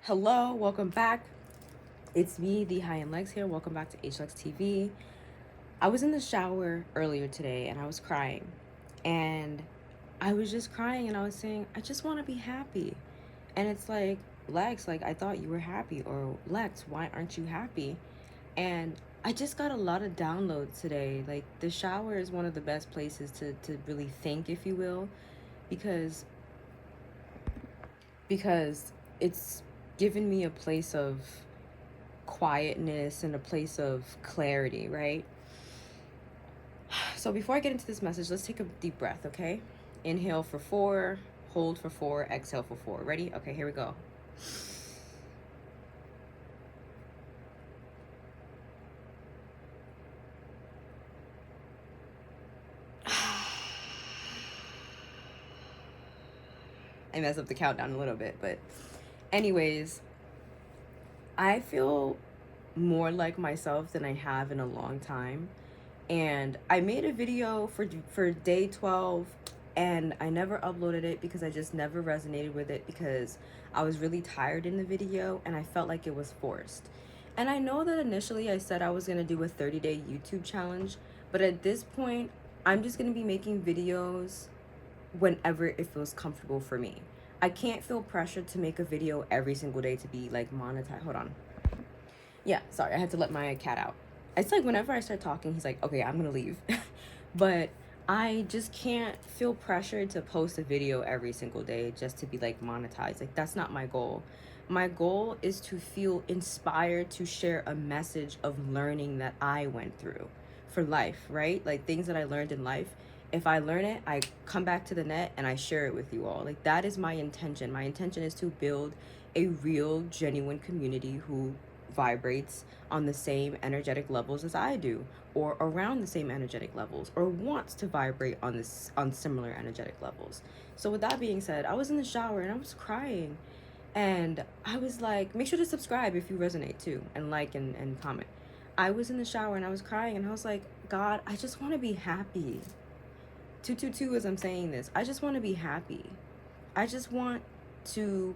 Hello, welcome back. It's me, the High and Legs here. Welcome back to HLEX TV. I was in the shower earlier today and I was crying. And I was just crying and I was saying, I just want to be happy. And it's like, Lex, like I thought you were happy. Or Lex, why aren't you happy? And I just got a lot of downloads today. Like the shower is one of the best places to really think, if you will, because it's given me a place of quietness and a place of clarity, right? So before I get into this message, let's take a deep breath, okay? Inhale for 4, hold for 4, exhale for 4. Ready? Okay, here we go. I messed up the countdown a little bit, but anyways, I feel more like myself than I have in a long time. And I made a video for day 12 and I never uploaded it because I just never resonated with it because I was really tired in the video and I felt like it was forced. And I know that initially I said I was going to do a 30-day YouTube challenge, but at this point, I'm just going to be making videos whenever it feels comfortable for me. I can't feel pressured to make a video every single day to be like monetized. Hold on. Yeah, sorry, I had to let my cat out. It's like whenever I start talking, he's like, okay, I'm gonna leave. But I just can't feel pressured to post a video every single day just to be like monetized. Like, that's not my goal. My goal is to feel inspired to share a message of learning that I went through for life, right? Like things that I learned in life. If I learn it, I come back to the net and I share it with you all. Like, that is my intention. My intention is to build a real, genuine community who vibrates on the same energetic levels as I do, or around the same energetic levels, or wants to vibrate on similar energetic levels. So with that being said, I was in the shower and I was crying, and I was like, make sure to subscribe if you resonate too, and like and comment. I was in the shower and I was crying and I was like, God, I just want to be happy. 222 as I'm saying this, I just want to be happy. I just want to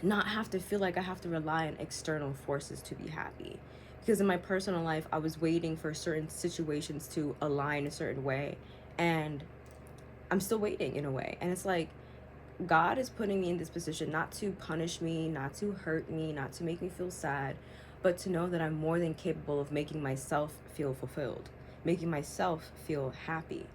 not have to feel like I have to rely on external forces to be happy. Because in my personal life, I was waiting for certain situations to align a certain way, and I'm still waiting in a way. And it's like, God is putting me in this position not to punish me, not to hurt me, not to make me feel sad, but to know that I'm more than capable of making myself feel fulfilled, making myself feel happy.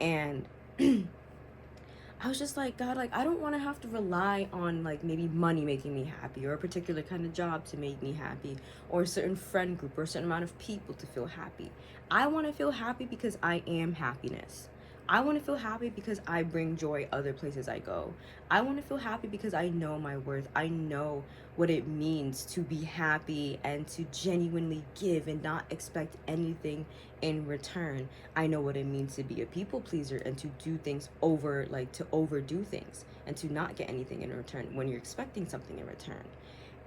And I was just like, God, like, I don't want to have to rely on like maybe money making me happy, or a particular kind of job to make me happy, or a certain friend group, or a certain amount of people to feel happy. I want to feel happy because I am happiness. I want to feel happy because I bring joy other places I go. I want to feel happy because I know my worth. I know what it means to be happy and to genuinely give and not expect anything in return. I know what it means to be a people pleaser and to do things over, like to overdo things and to not get anything in return when you're expecting something in return.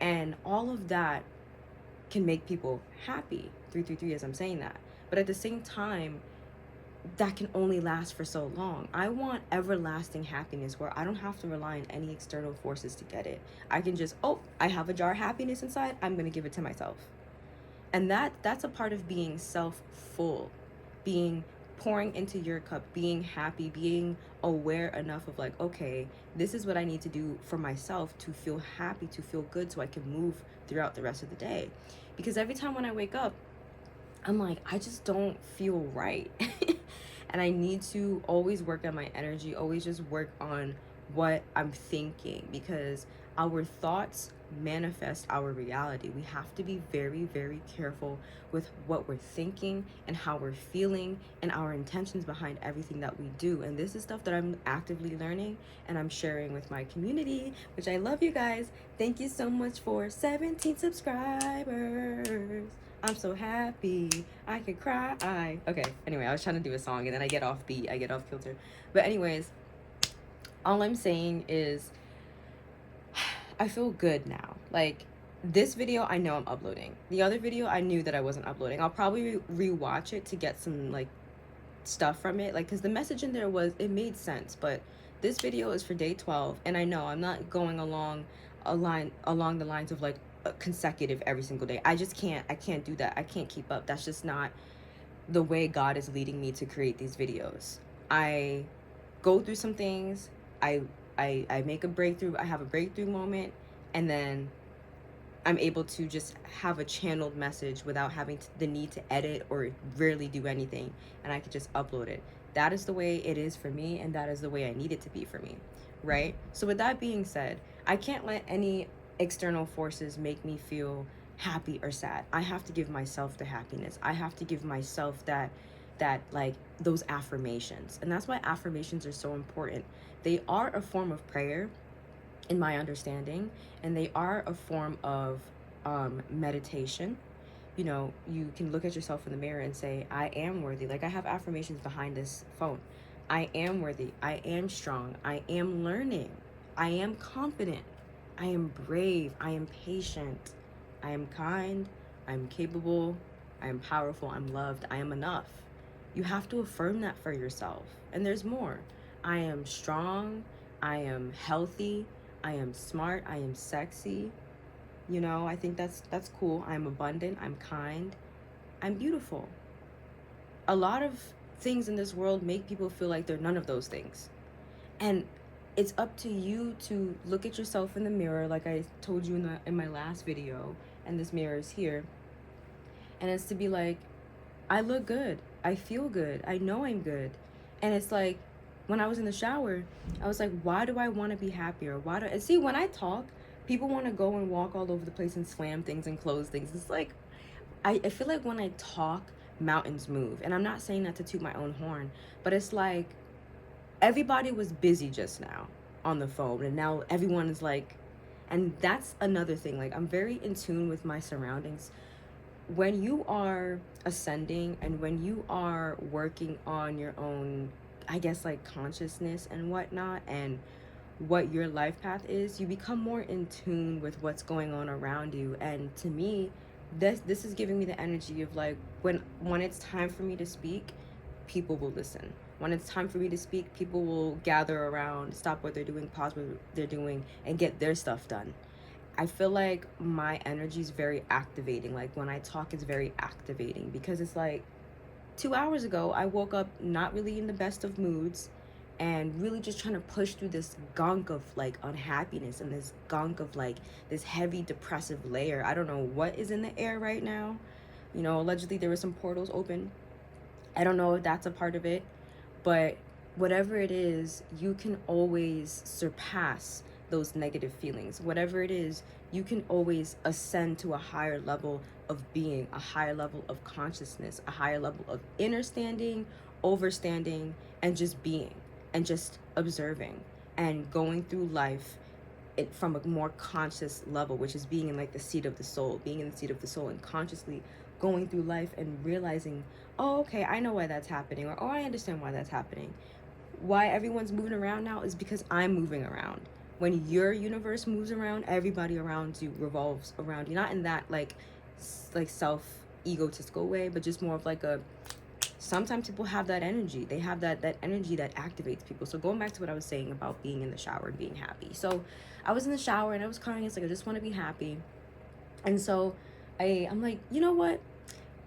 And all of that can make people happy. 333 as I'm saying that. But at the same time, that can only last for so long. I want everlasting happiness where I don't have to rely on any external forces to get it. I can just, oh, I have a jar of happiness inside, I'm gonna give it to myself. And that's a part of being self-full, being pouring into your cup, being happy, being aware enough of like, okay, this is what I need to do for myself to feel happy, to feel good, so I can move throughout the rest of the day. Because every time when I wake up, I'm like, I just don't feel right. And I need to always work on my energy, always just work on what I'm thinking, because our thoughts manifest our reality. We have to be very, very careful with what we're thinking and how we're feeling and our intentions behind everything that we do. And this is stuff that I'm actively learning and I'm sharing with my community, which I love you guys. Thank you so much for 17 subscribers. I'm so happy I could cry. Okay, anyway, I was trying to do a song and then I get off beat, I get off kilter. But anyways, all I'm saying is I feel good now. Like, this video I know I'm uploading. The other video I knew that I wasn't uploading. I'll probably re-watch it to get some like stuff from it, like, because the message in there was, it made sense. But this video is for day 12 and I know I'm not going along along the lines of like consecutive every single day. I can't do that. I can't keep up. That's just not the way God is leading me to create these videos. I go through some things, I I make a breakthrough, I have a breakthrough moment, and then I'm able to just have a channeled message without having the need to edit or really do anything, and I could just upload it. That is the way it is for me, and that is the way I need it to be for me, right? So with that being said, I can't let any external forces make me feel happy or sad. I have to give myself the happiness. I have to give myself that like those affirmations. And that's why affirmations are so important. They are a form of prayer in my understanding, and they are a form of meditation. You know, you can look at yourself in the mirror and say, I am worthy. Like I have affirmations behind this phone. I am worthy. I am strong. I am learning. I am confident. I am brave. I am patient. I am kind. I'm capable. I am powerful. I'm loved. I am enough. You have to affirm that for yourself. And there's more. I am strong. I am healthy. I am smart. I am sexy. You know, I think that's cool. I'm abundant. I'm kind. I'm beautiful. A lot of things in this world make people feel like they're none of those things. And it's up to you to look at yourself in the mirror, like I told you in my last video, and this mirror is here. And it's to be like, I look good. I feel good. I know I'm good. And it's like, when I was in the shower, I was like, why do I want to be happier? And see, when I talk, people want to go and walk all over the place and slam things and close things. It's like, I feel like when I talk, mountains move. And I'm not saying that to toot my own horn, but it's like, everybody was busy just now on the phone, and now everyone is like, and that's another thing. Like, I'm very in tune with my surroundings. When you are ascending and when you are working on your own, I guess, like consciousness and whatnot, and what your life path is, you become more in tune with what's going on around you. And to me, this is giving me the energy of like, when it's time for me to speak, people will listen. When it's time for me to speak, people will gather around, stop what they're doing, pause what they're doing, and get their stuff done. I feel like my energy is very activating. Like when I talk, it's very activating, because it's like 2 hours ago, I woke up not really in the best of moods, and really just trying to push through this gunk of like unhappiness and this gunk of like this heavy depressive layer. I don't know what is in the air right now. You know, allegedly there were some portals open. I don't know if that's a part of it, but whatever it is, you can always surpass those negative feelings. Whatever it is, you can always ascend to a higher level of being, a higher level of consciousness, a higher level of understanding, overstanding, and just being, and just observing and going through life from a more conscious level, which is being in like the seat of the soul, being in the seat of the soul, and consciously going through life and realizing, oh, okay, I know why that's happening, or oh, I understand why that's happening. Why everyone's moving around now is because I'm moving around. When your universe moves around, everybody around you revolves around you. Not in that like self egotistical way, but just more of like a, sometimes people have that energy. They have that energy that activates people. So going back to what I was saying about being in the shower and being happy. So I was in the shower and I was crying. It's like, I just want to be happy. And so I'm like, you know what?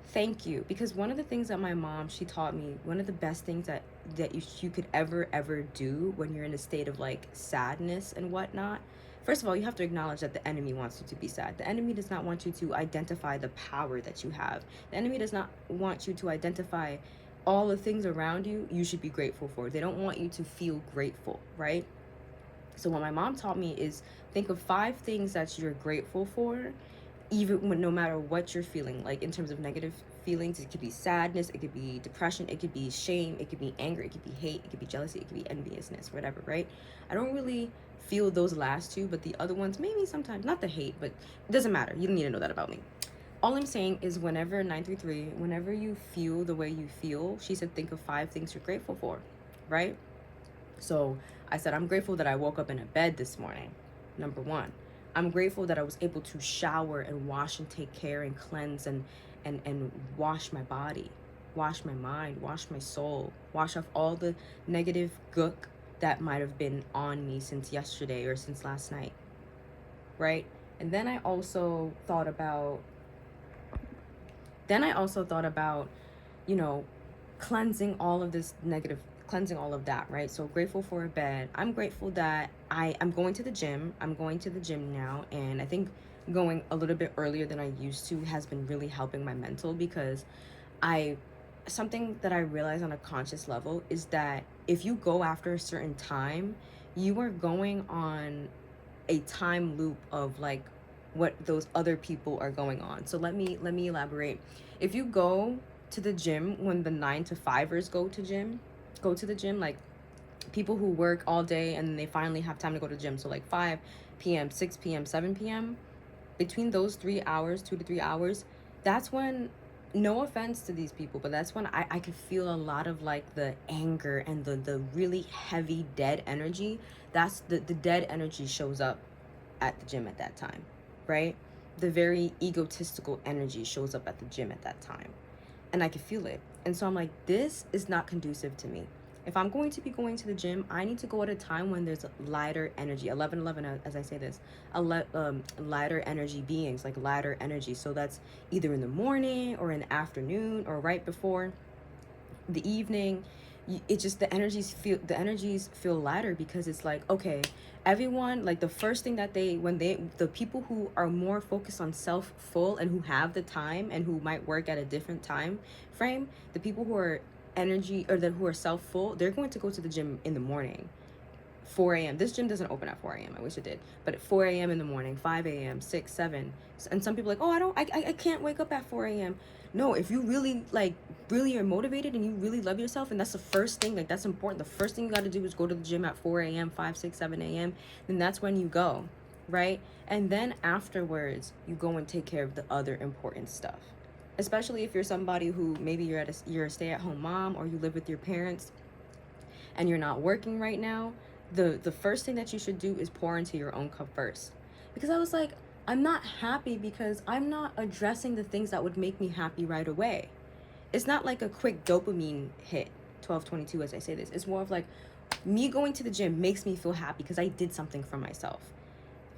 Thank you. Because one of the things that my mom, she taught me, one of the best things that you could ever do when you're in a state of like sadness and whatnot. First of all, you have to acknowledge that the enemy wants you to be sad. The enemy does not want you to identify the power that you have. The enemy does not want you to identify all the things around you should be grateful for. They don't want you to feel grateful, right? So what my mom taught me is, think of 5 things that you're grateful for, even when, no matter what you're feeling. Like in terms of negative feelings, it could be sadness, it could be depression, it could be shame, it could be anger, it could be hate, it could be jealousy, it could be enviousness, whatever, right? I don't really feel those last 2, but the other ones, maybe sometimes, not the hate, but it doesn't matter. You don't need to know that about me. All I'm saying is, whenever 933, whenever you feel the way you feel, she said, think of 5 things you're grateful for, right? So I said, I'm grateful that I woke up in a bed this morning, number 1. I'm grateful that I was able to shower and wash and take care and cleanse and wash my body, wash my mind, wash my soul, wash off all the negative gook that might have been on me since yesterday or since last night. right? And then I also thought about, you know, cleansing all of this negative, cleansing all of that, right? So grateful for a bed. I'm grateful that I'm going to the gym. I'm going to the gym now, and I think going a little bit earlier than I used to has been really helping my mental, because I something that I realize on a conscious level is that if you go after a certain time, you are going on a time loop of like what those other people are going on. So let me elaborate. If you go to the gym when the 9 to 5ers go to the gym, like people who work all day and then they finally have time to go to the gym. So like 5 p.m., 6 p.m., 7 p.m., between those 3 hours, 2 to 3 hours, that's when, no offense to these people, but that's when I could feel a lot of like the anger and the really heavy dead energy. That's the dead energy shows up at the gym at that time, right? The very egotistical energy shows up at the gym at that time. And I can feel it. And so I'm like, this is not conducive to me. If I'm going to be going to the gym, I need to go at a time when there's lighter energy. 11, as I say this, lighter energy beings, like lighter energy. So that's either in the morning or in the afternoon or right before the evening. It just, the energies feel lighter, because it's like, okay, everyone, like the first thing that the people who are more focused on self full and who have the time and who might work at a different time frame, the people who are energy, or who are self full, they're going to go to the gym in the morning. 4 a.m. This gym doesn't open at 4 a.m. I wish it did. But at 4 a.m. in the morning, 5 a.m., 6, 7. And some people are like, oh, I can't wake up at 4 a.m. No, if you really, like, really are motivated and you really love yourself, and that's the first thing, like, that's important. The first thing you got to do is go to the gym at 4 a.m., 5, 6, 7 a.m. Then that's when you go, right? And then afterwards, you go and take care of the other important stuff. Especially if you're somebody who maybe you're a stay-at-home mom, or you live with your parents and you're not working right now. The first thing that you should do is pour into your own cup first. Because I was like, I'm not happy because I'm not addressing the things that would make me happy right away. It's not like a quick dopamine hit, 12/22 as I say this. It's more of like, me going to the gym makes me feel happy because I did something for myself.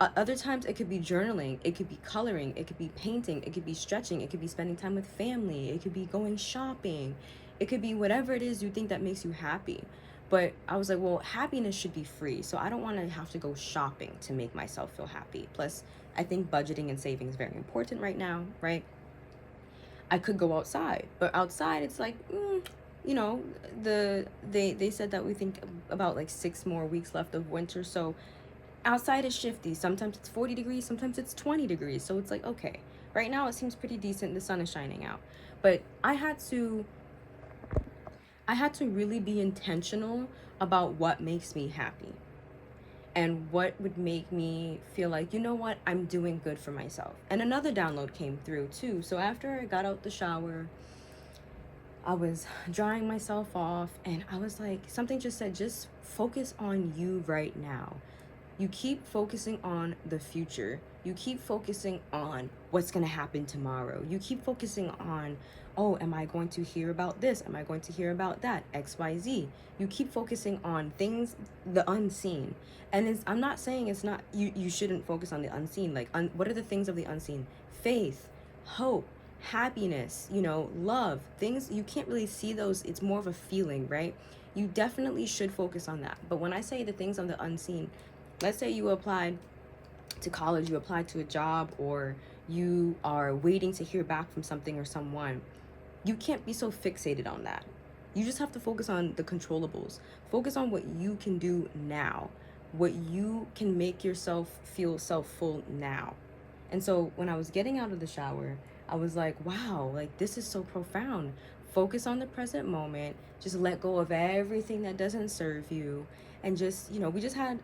Other times it could be journaling, it could be coloring, it could be painting, it could be stretching, it could be spending time with family, it could be going shopping, it could be whatever it is you think that makes you happy. But I was like, well, happiness should be free, so I don't want to have to go shopping to make myself feel happy. Plus, I think budgeting and saving is very important right now, right? I could go outside, but outside it's like, you know, they said that we think about like 6 more weeks left of winter, so outside is shifty. Sometimes it's 40 degrees, sometimes it's 20 degrees. So it's like, okay, right now it seems pretty decent. The sun is shining out. But I had to really be intentional about what makes me happy and what would make me feel like, you know what, I'm doing good for myself. And another download came through too. So after I got out the shower, I was drying myself off, and I was like, something just said, just focus on you right now. You keep focusing on the future. You keep focusing on what's going to happen tomorrow. You keep focusing on, oh, am I going to hear about this? Am I going to hear about that? XYZ. You keep focusing on things, the unseen. And I'm not saying it's not, you shouldn't focus on the unseen. Like, what are the things of the unseen? Faith, hope, happiness, love. Things, you can't really see those. It's more of a feeling, right? You definitely should focus on that. But when I say the things on the unseen, let's say you applied to college, you applied to a job, or you are waiting to hear back from something or someone. You can't be so fixated on that. You just have to focus on the controllables. Focus on what you can do now, what you can make yourself feel self-full now. And so when I was getting out of the shower, I was like, wow, like this is so profound. Focus on the present moment. Just let go of everything that doesn't serve you. And just, we just had,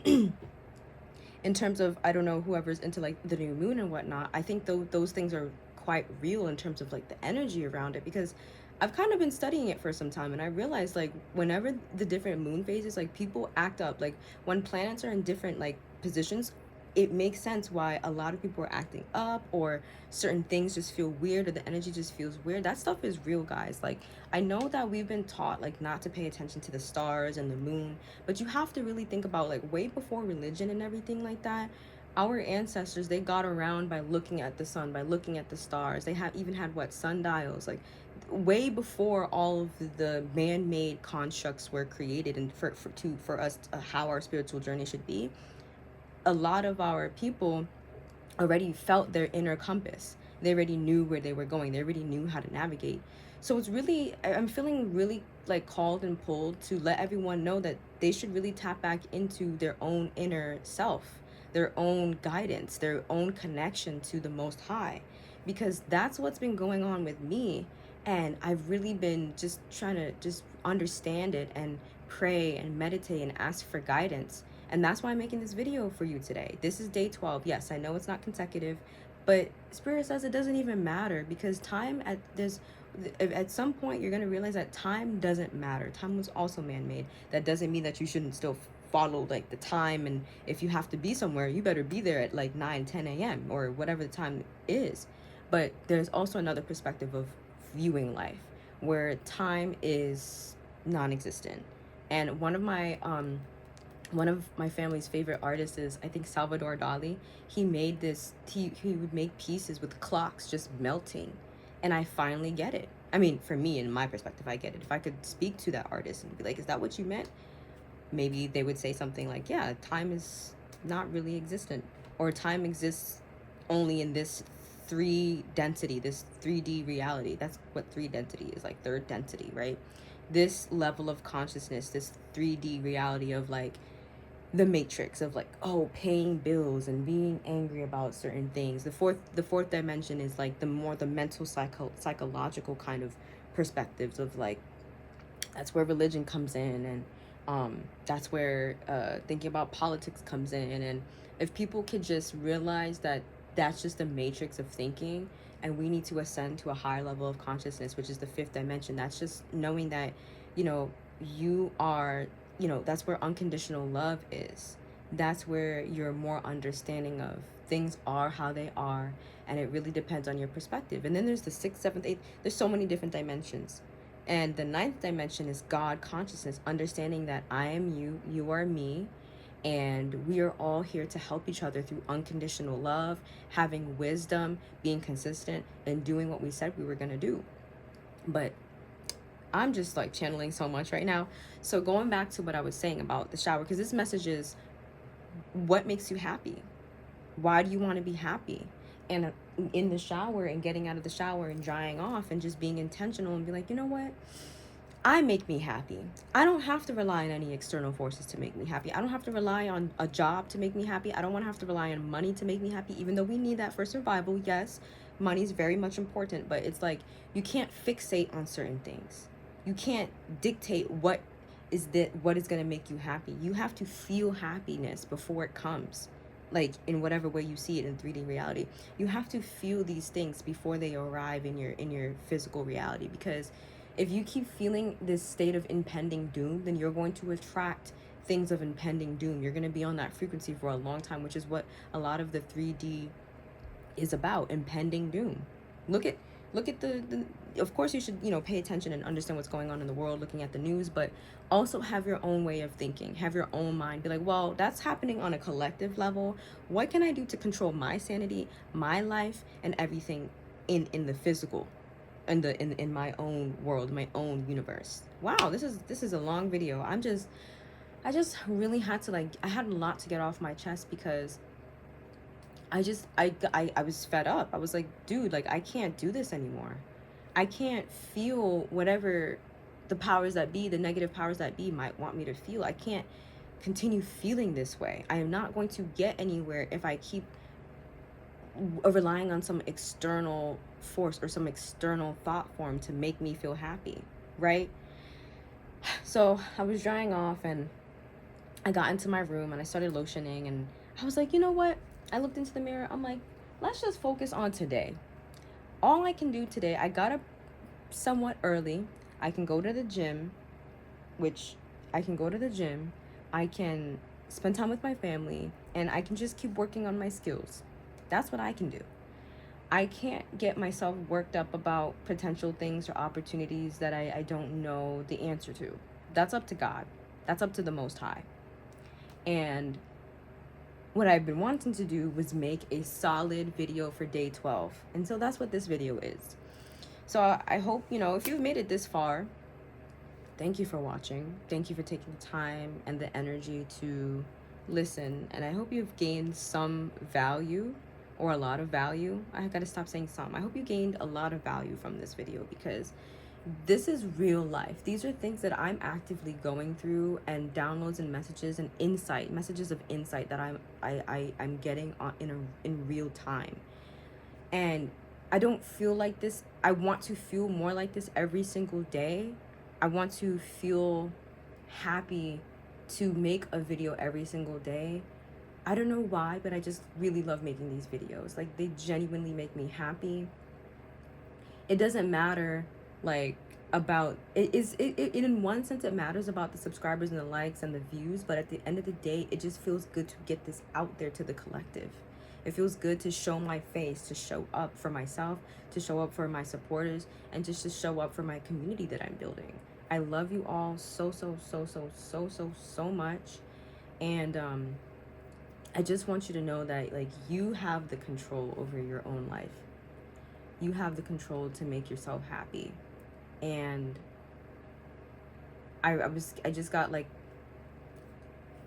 in terms of, I don't know, whoever's into like the new moon and whatnot, I think those things are quite real in terms of like the energy around it, because I've kind of been studying it for some time, and I realized like whenever the different moon phases, like people act up. Like when planets are in different like positions, it makes sense why a lot of people are acting up, or certain things just feel weird, or the energy just feels weird. That stuff is real, guys. Like, I know that we've been taught like not to pay attention to the stars and the moon, but you have to really think about, like, way before religion and everything like that, Our ancestors, they got around by looking at the sun, by looking at the stars. They have even had what, sundials, like way before all of the man-made constructs were created, and for us how our spiritual journey should be. A lot of our people already felt their inner compass. They already knew where they were going. They already knew how to navigate. So it's really, I'm feeling really like called and pulled to let everyone know that they should really tap back into their own inner self, their own guidance, their own connection to the Most High, because that's what's been going on with me. And I've really been just trying to just understand it and pray and meditate and ask for guidance. And that's why I'm making this video for you today. This is day 12. Yes, I know it's not consecutive, but Spirit says it doesn't even matter, because time at some point you're going to realize that time doesn't matter. Time was also man-made. That doesn't mean that you shouldn't still follow like the time, and if you have to be somewhere, you better be there at like 9-10 a.m. or whatever the time is. But there's also another perspective of viewing life where time is non-existent. And one of my family's favorite artists is, I think, Salvador Dali. He made this, he would make pieces with clocks just melting. And I finally get it. I mean, for me, in my perspective, I get it. If I could speak to that artist and be like, is that what you meant? Maybe they would say something like, yeah, time is not really existent. Or time exists only in this 3D, this 3D reality. That's what 3 density is, like third density, right? This level of consciousness, this 3D reality of like, the matrix of like, oh, paying bills and being angry about certain things. The fourth dimension is like the mental psychological kind of perspectives of like, that's where religion comes in, and that's where thinking about politics comes in. And if people could just realize that that's just a matrix of thinking, and we need to ascend to a higher level of consciousness, which is the 5th dimension. That's just knowing that, you are, that's where unconditional love is. That's where you're more understanding of things are how they are, and it really depends on your perspective. And then there's the 6th, 7th, 8th. There's so many different dimensions. And the 9th dimension is God consciousness, understanding that I am you, you are me, and we are all here to help each other through unconditional love, having wisdom, being consistent, and doing what we said we were going to do. But I'm just like channeling so much right now. So going back to what I was saying about the shower, because this message is, what makes you happy? Why do you want to be happy? And in the shower, and getting out of the shower and drying off and just being intentional and be like, you know what? I make me happy. I don't have to rely on any external forces to make me happy. I don't have to rely on a job to make me happy. I don't want to have to rely on money to make me happy, even though we need that for survival. Yes, money is very much important, but it's like, you can't fixate on certain things. You can't dictate what is going to make you happy. You have to feel happiness before it comes, like in whatever way you see it in 3D reality. You have to feel these things before they arrive in your physical reality, because if you keep feeling this state of impending doom, then you're going to attract things of impending doom. You're going to be on that frequency for a long time, which is what a lot of the 3D is about, impending doom. Look at the of course you should, pay attention and understand what's going on in the world, looking at the news, but also have your own way of thinking, have your own mind. Be like, well, that's happening on a collective level. What can I do to control my sanity, my life, and everything in the physical, in my own world, my own universe? Wow, this is a long video. I just really had to, like, I had a lot to get off my chest, because I was fed up. I was like, dude, like, I can't do this anymore. I can't feel whatever the powers that be, the negative powers that be, might want me to feel. I can't continue feeling this way. I am not going to get anywhere if I keep relying on some external force or some external thought form to make me feel happy, right? So I was drying off, and I got into my room and I started lotioning, and I was like, you know what? I looked into the mirror. I'm like, let's just focus on today. All I can do today, I got up somewhat early. I can go to the gym, I can spend time with my family, and I can just keep working on my skills. That's what I can do. I can't get myself worked up about potential things or opportunities that I don't know the answer to. That's up to God. That's up to the Most High. And what I've been wanting to do was make a solid video for day 12. And so that's what this video is. So I hope, you know, if you've made it this far, thank you for watching. Thank you for taking the time and the energy to listen. And I hope you've gained some value, or a lot of value. I gotta stop saying some. I hope you gained a lot of value from this video, because this is real life. These are things that I'm actively going through, and downloads and messages and messages of insight that I'm getting in real time. And I don't feel like this. I want to feel more like this every single day. I want to feel happy to make a video every single day. I don't know why, but I just really love making these videos. Like, they genuinely make me happy. It doesn't matter, like, about in one sense it matters about the subscribers and the likes and the views, but at the end of the day, it just feels good to get this out there to the collective. It feels good to show my face, to show up for myself, to show up for my supporters, and just to show up for my community that I'm building. I love you all so much. And I just want you to know that, like, you have the control over your own life. You have the control to make yourself happy. And I just got like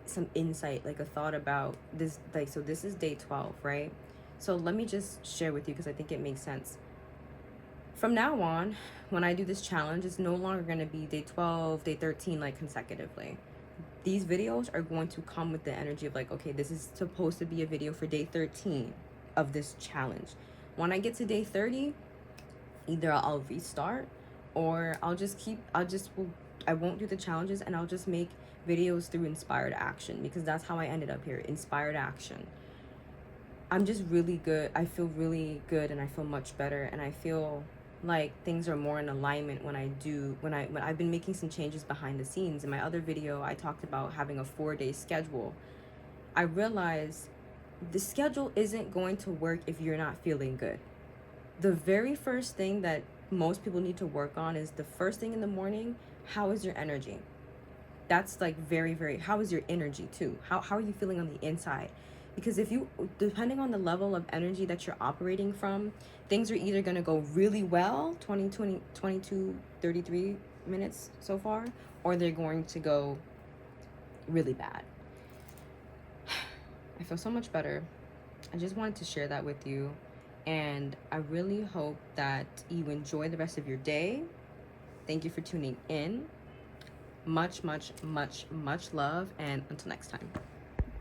some insight, like a thought about this. Like, so this is day 12, right? So let me just share with you, because I think it makes sense. From now on, when I do this challenge, it's no longer going to be day 12, day 13, like consecutively. These videos are going to come with the energy of like, okay, this is supposed to be a video for day 13 of this challenge. When I get to day 30, either I'll restart, or I won't do the challenges, and I'll just make videos through inspired action, because that's how I ended up here, inspired action. I'm just really good. I feel really good, and I feel much better, and I feel like things are more in alignment when I've been making some changes behind the scenes. In my other video, I talked about having a 4-day schedule. I realized the schedule isn't going to work if you're not feeling good. The very first thing that most people need to work on is the first thing in the morning. How is your energy? That's like very, how is your energy too? How are you feeling on the inside? Because if you, depending on the level of energy that you're operating from, things are either going to go really well, 22, 33 minutes so far, or they're going to go really bad. I feel so much better. I just wanted to share that with you. And I really hope that you enjoy the rest of your day. Thank you for tuning in. Much love, and until next time.